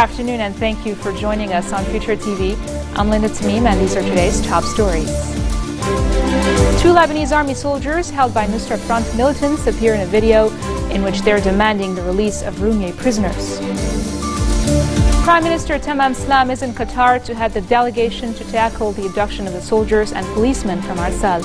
afternoon and thank you for joining us on Future TV. I'm Linda Tamim and these are today's top stories. Two Lebanese army soldiers held by Nusra Front militants appear in a video in which they're demanding the release of Roumieh prisoners. Prime Minister Tamam Slam is in Qatar to head the delegation to tackle the abduction of the soldiers and policemen from Arsal.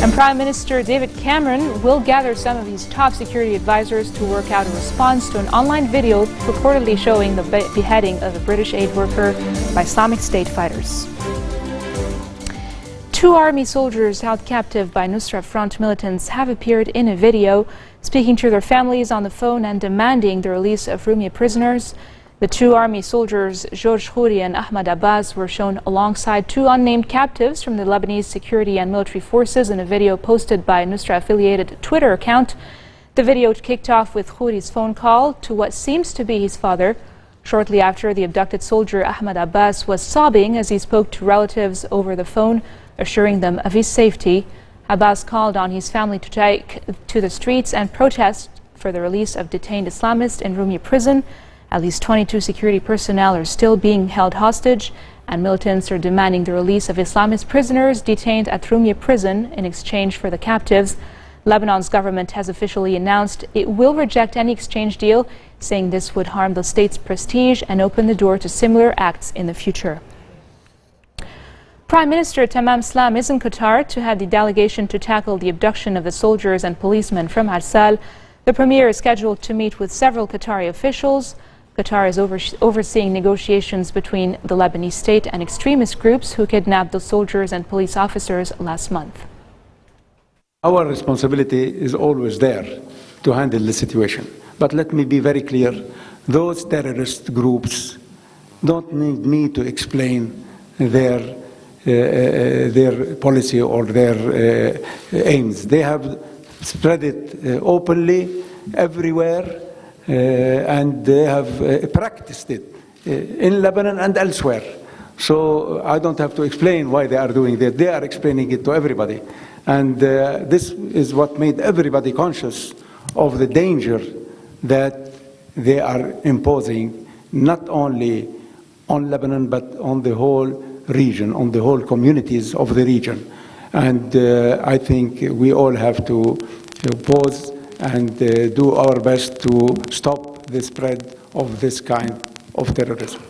And Prime Minister David Cameron will gather some of his top security advisors to work out a response to an online video purportedly showing the beheading of a British aid worker by Islamic State fighters. Two army soldiers held captive by Nusra Front militants have appeared in a video, speaking to their families on the phone and demanding the release of Roumieh prisoners. The two army soldiers, George Khouri and Ahmad Abbas, were shown alongside two unnamed captives from the Lebanese security and military forces in a video posted by a Nusra-affiliated Twitter account. The video kicked off with Khouri's phone call to what seems to be his father. Shortly after, the abducted soldier Ahmad Abbas was sobbing as he spoke to relatives over the phone, assuring them of his safety. Abbas called on his family to take to the streets and protest for the release of detained Islamists in Roumieh prison. At least 22 security personnel are still being held hostage, and militants are demanding the release of Islamist prisoners detained at Roumieh prison in exchange for the captives. Lebanon's government has officially announced it will reject any exchange deal, saying this would harm the state's prestige and open the door to similar acts in the future. Prime Minister Tamam Slam is in Qatar to head the delegation to tackle the abduction of the soldiers and policemen from Arsal. The premier is scheduled to meet with several Qatari officials. Qatar is overseeing negotiations between the Lebanese state and extremist groups who kidnapped the soldiers and police officers last month. Our responsibility is always there to handle the situation. But let me be very clear, those terrorist groups don't need me to explain their policy or their aims. They have spread it openly everywhere. And they have practiced it in Lebanon and elsewhere. So I don't have to explain why they are doing that. They are explaining it to everybody. And this is what made everybody conscious of the danger that they are imposing, not only on Lebanon, but on the whole region, on the whole communities of the region. And I think we all have to pause and do our best to stop the spread of this kind of terrorism.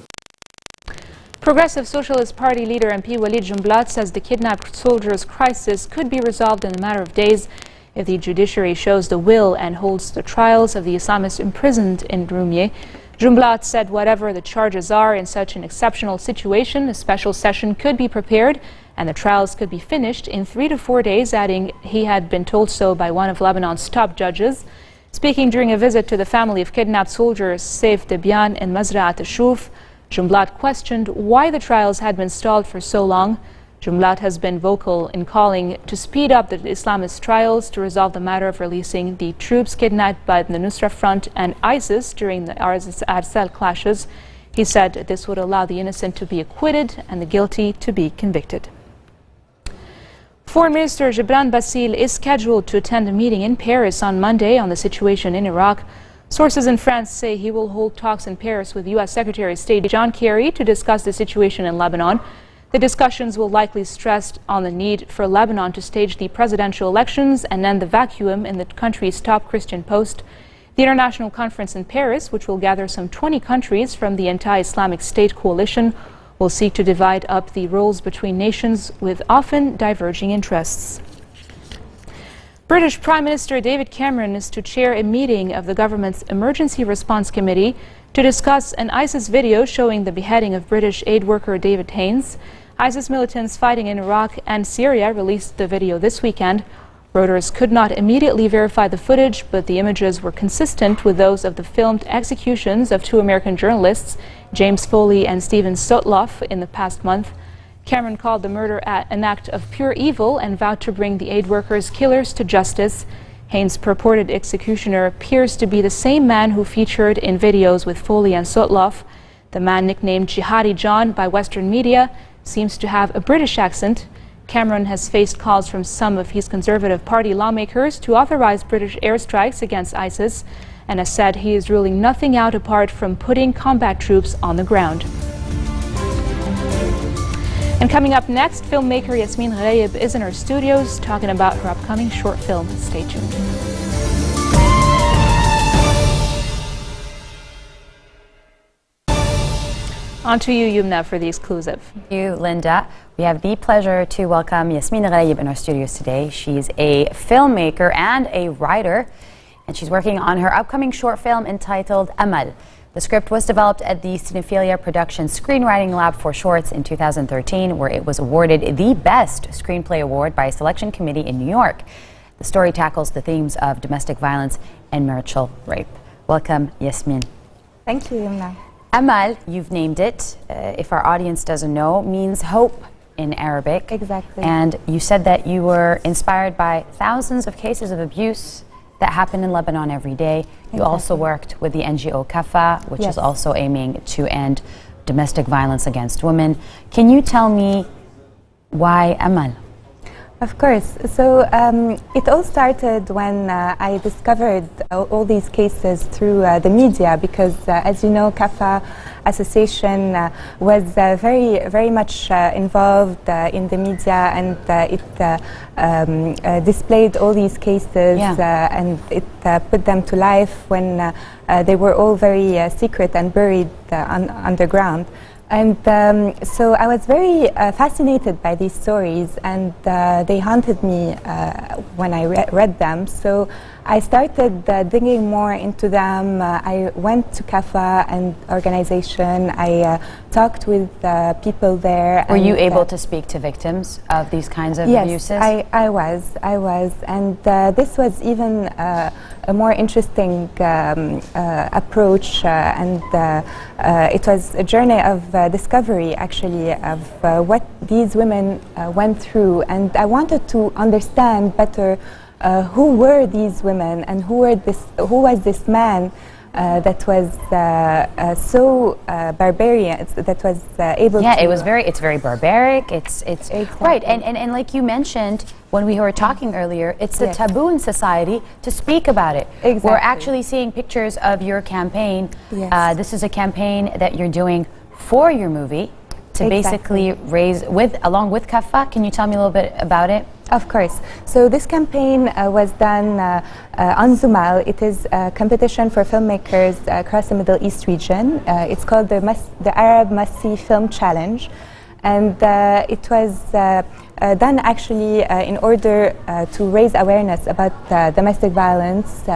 Progressive Socialist Party leader MP Walid Jumblat says the kidnapped soldiers' crisis could be resolved in a matter of days if the judiciary shows the will and holds the trials of the Islamists imprisoned in Roumieh. Jumblat said whatever the charges are in such an exceptional situation, a special session could be prepared and the trials could be finished in 3 to 4 days, adding he had been told so by one of Lebanon's top judges. Speaking during a visit to the family of kidnapped soldiers Saif Debian in Mazra'at al-Shuf, Jumblat questioned why the trials had been stalled for so long. Jumblat has been vocal in calling to speed up the Islamist trials to resolve the matter of releasing the troops kidnapped by the Nusra Front and ISIS during the Arsal clashes. He said this would allow the innocent to be acquitted and the guilty to be convicted. Foreign Minister Gebran Bassil is scheduled to attend a meeting in Paris on Monday on the situation in Iraq. Sources in France say he will hold talks in Paris with U.S. Secretary of State John Kerry to discuss the situation in Lebanon. The discussions will likely stress on the need for Lebanon to stage the presidential elections and end the vacuum in the country's top Christian post. The international conference in Paris, which will gather some 20 countries from the anti-Islamic State coalition, will seek to divide up the roles between nations with often diverging interests. British Prime Minister David Cameron is to chair a meeting of the government's Emergency Response Committee to discuss an ISIS video showing the beheading of British aid worker David Haines. ISIS militants fighting in Iraq and Syria released the video this weekend. Reuters could not immediately verify the footage, but the images were consistent with those of the filmed executions of two American journalists, James Foley and Stephen Sotloff, in the past month. Cameron called the murder an act of pure evil and vowed to bring the aid workers' killers to justice. Haines' purported executioner appears to be the same man who featured in videos with Foley and Sotloff. The man, nicknamed Jihadi John by Western media, seems to have a British accent. Cameron has faced calls from some of his Conservative Party lawmakers to authorize British airstrikes against ISIS, and has said he is ruling nothing out apart from putting combat troops on the ground. And coming up next, filmmaker Yasmin Ghraib is in our studios talking about her upcoming short film. Stay tuned. On to you, Yumna, for the exclusive. Thank you, Linda. We have the pleasure to welcome Yasmin Ghraib in our studios today. She's a filmmaker and a writer, and she's working on her upcoming short film entitled Amal. The script was developed at the Cinephilia Production Screenwriting Lab for Shorts in 2013, where it was awarded the Best Screenplay Award by a selection committee in New York. The story tackles the themes of domestic violence and marital rape. Welcome, Yasmin. Thank you, Yumna. Amal, you've named it, if our audience doesn't know, means hope in Arabic. Exactly. And you said that you were inspired by thousands of cases of abuse that happen in Lebanon every day. You also worked with the NGO Kafa, which is also aiming to end domestic violence against women. Can you tell me why Amal? Of course. So it all started when I discovered all these cases through the media, because as you know, Kafa Association was very much involved in the media, and it displayed all these cases and it put them to life when they were all very secret and buried underground. And so I was very fascinated by these stories, and they haunted me when I read them. So I started digging more into them. I went to Kafa and organization. I talked with people there. Were you able to speak to victims of these kinds of abuses? Yes, I was. And this was even a more interesting approach, and it was a journey of discovery, actually, of what these women went through. And I wanted to understand better who were these women, and who was this man that was so barbarian, that was able to... Yeah, it's very barbaric, it's exactly. Right, and like you mentioned when we were talking earlier, it's a taboo in society to speak about it. Exactly. We're actually seeing pictures of your campaign. This is a campaign that you're doing for your movie to basically raise, along with Kafa. Can you tell me a little bit about it? Of course. So this campaign was done on Zumal. It is a competition for filmmakers across the Middle East region. It's called the Arab Must-See Film Challenge. And it was done actually in order to raise awareness about domestic violence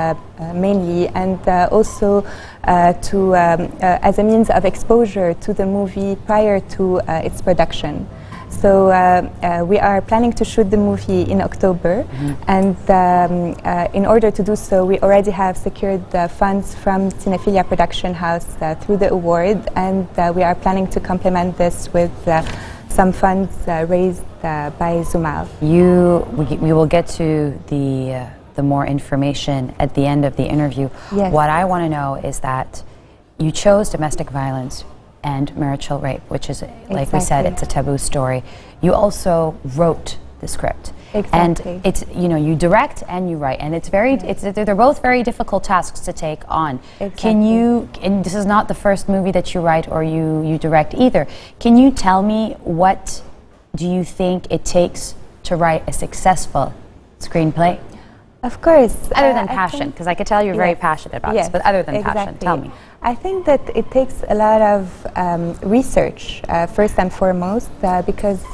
mainly, and also as a means of exposure to the movie prior to its production. So we are planning to shoot the movie in October, and in order to do so, we already have secured funds from Cinephilia Production House through the award, and we are planning to complement this with some funds raised by Zumal. We will get to the more information at the end of the interview. Yes. What I want to know is that you chose domestic violence and marital rape, which is, like we said, it's a taboo story. You also wrote the script. Exactly. And it's, you direct and you write, and they're both very difficult tasks to take on. Exactly. Can you, and this is not the first movie that you write or you direct either, can you tell me what do you think it takes to write a successful screenplay? Of course. Other than passion, because I could tell you're very passionate about this, but other than passion, tell me. I think that it takes a lot of research, first and foremost, because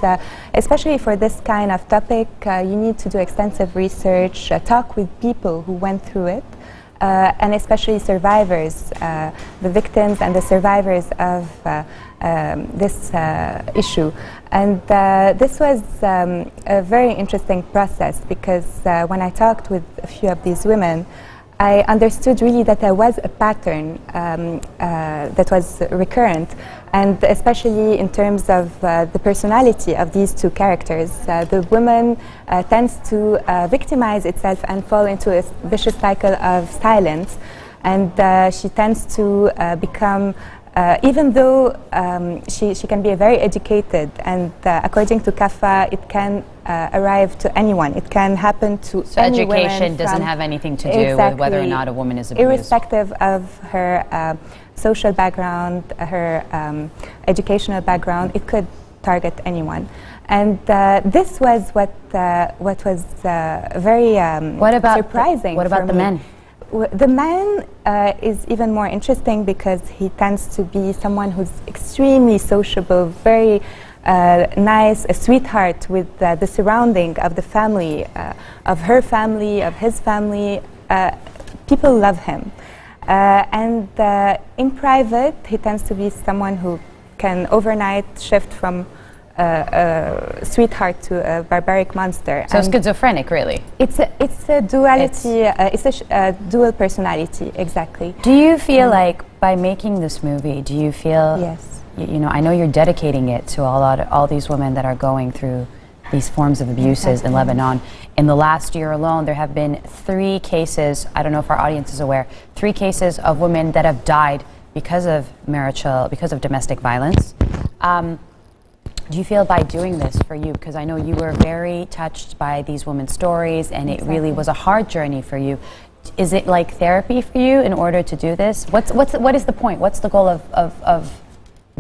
especially for this kind of topic, you need to do extensive research, talk with people who went through it, and especially survivors, the victims and the survivors of this issue. And this was a very interesting process, because when I talked with a few of these women, I understood really that there was a pattern that was recurrent, and especially in terms of the personality of these two characters. The woman tends to victimize itself and fall into a vicious cycle of silence, and she tends to become even though she can be very educated, and according to CAFA, it can arrive to anyone. It can happen to so any education women doesn't have anything to do with whether or not a woman is abused. Irrespective of her social background, her educational background, it could target anyone. And this was what was very surprising. What about the men? The man is even more interesting because he tends to be someone who's extremely sociable, very nice, a sweetheart with the surrounding of the family, of her family, of his family. People love him. And in private, he tends to be someone who can overnight shift from a sweetheart to a barbaric monster. So schizophrenic, really. It's a duality. It's a dual personality, exactly. Do you feel like by making this movie, do you feel? Yes. You know, I know you're dedicating it to all these women that are going through these forms of abuses in Lebanon. In the last year alone, there have been 3 cases. I don't know if our audience is aware. 3 cases of women that have died because of domestic violence. Do you feel by doing this for you, because I know you were very touched by these women's stories and it really was a hard journey for you. Is it like therapy for you in order to do this? What is the point? What's the goal of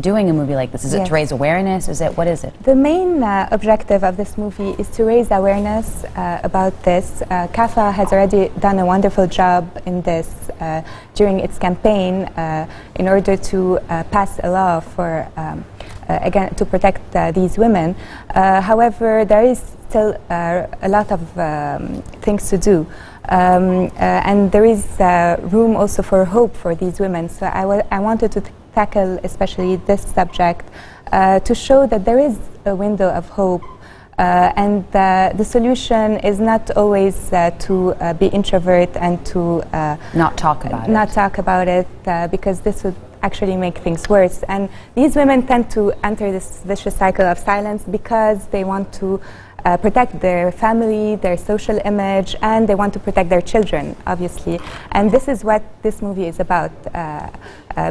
doing a movie like this? Is it to raise awareness? What is it? The main objective of this movie is to raise awareness about this. CAFA has already done a wonderful job in this during its campaign in order to pass a law for again to protect these women. However, there is still a lot of things to do, and there is room also for hope for these women. So I wanted to tackle especially this subject to show that there is a window of hope, and the solution is not always to be introvert and to not talk about it, because this would actually make things worse. And these women tend to enter this vicious cycle of silence because they want to protect their family, their social image, and they want to protect their children, obviously. And this is what this movie is about,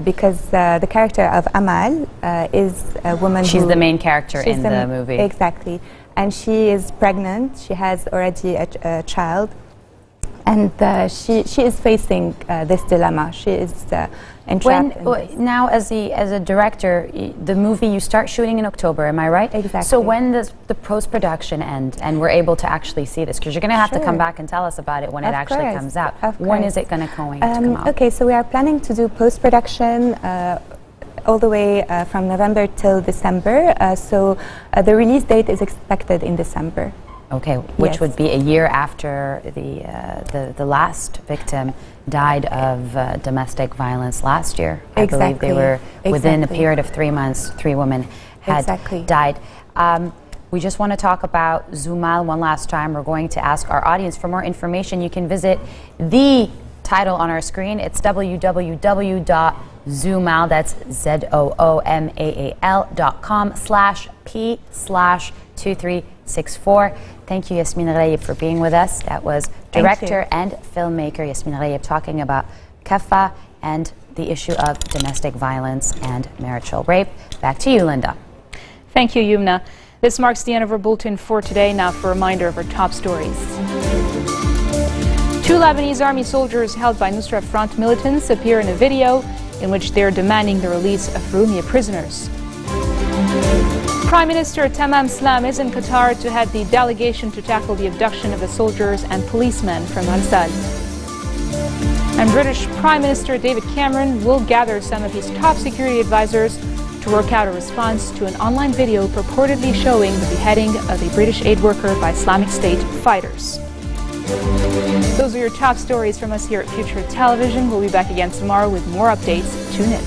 because the character of Amal is a woman She's the main character in the movie. Exactly. And she is pregnant. She has already a child. And she is facing this dilemma. She is entrapped. Now, as a director, the movie you start shooting in October. Am I right? Exactly. So when does the post-production end, and we're able to actually see this? Because you're going to have to come back and tell us about it when it actually comes out. When is it going to come out? Okay, so we are planning to do post-production all the way from November till December. So the release date is expected in December. Okay, which would be a year after the last victim died of domestic violence last year. I believe they were within a period of 3 months, 3 women had died. We just want to talk about Zumal one last time. We're going to ask our audience for more information. You can visit the title on our screen. It's www.zoomal, that's ZOOMAL.com/P/2364. Thank you, Yasmin Ghraib, for being with us. That was director and filmmaker Yasmin Ghraib talking about CAFA and the issue of domestic violence and marital rape. Back to you, Linda. Thank you, Yumna. This marks the end of our bulletin for today. Now for a reminder of our top stories. 2 Lebanese army soldiers held by Nusra Front militants appear in a video in which they're demanding the release of Rumia prisoners. Prime Minister Tamam Slam is in Qatar to head the delegation to tackle the abduction of the soldiers and policemen from Arsal. And British Prime Minister David Cameron will gather some of his top security advisors to work out a response to an online video purportedly showing the beheading of a British aid worker by Islamic State fighters. Those are your top stories from us here at Future Television. We'll be back again tomorrow with more updates. Tune in.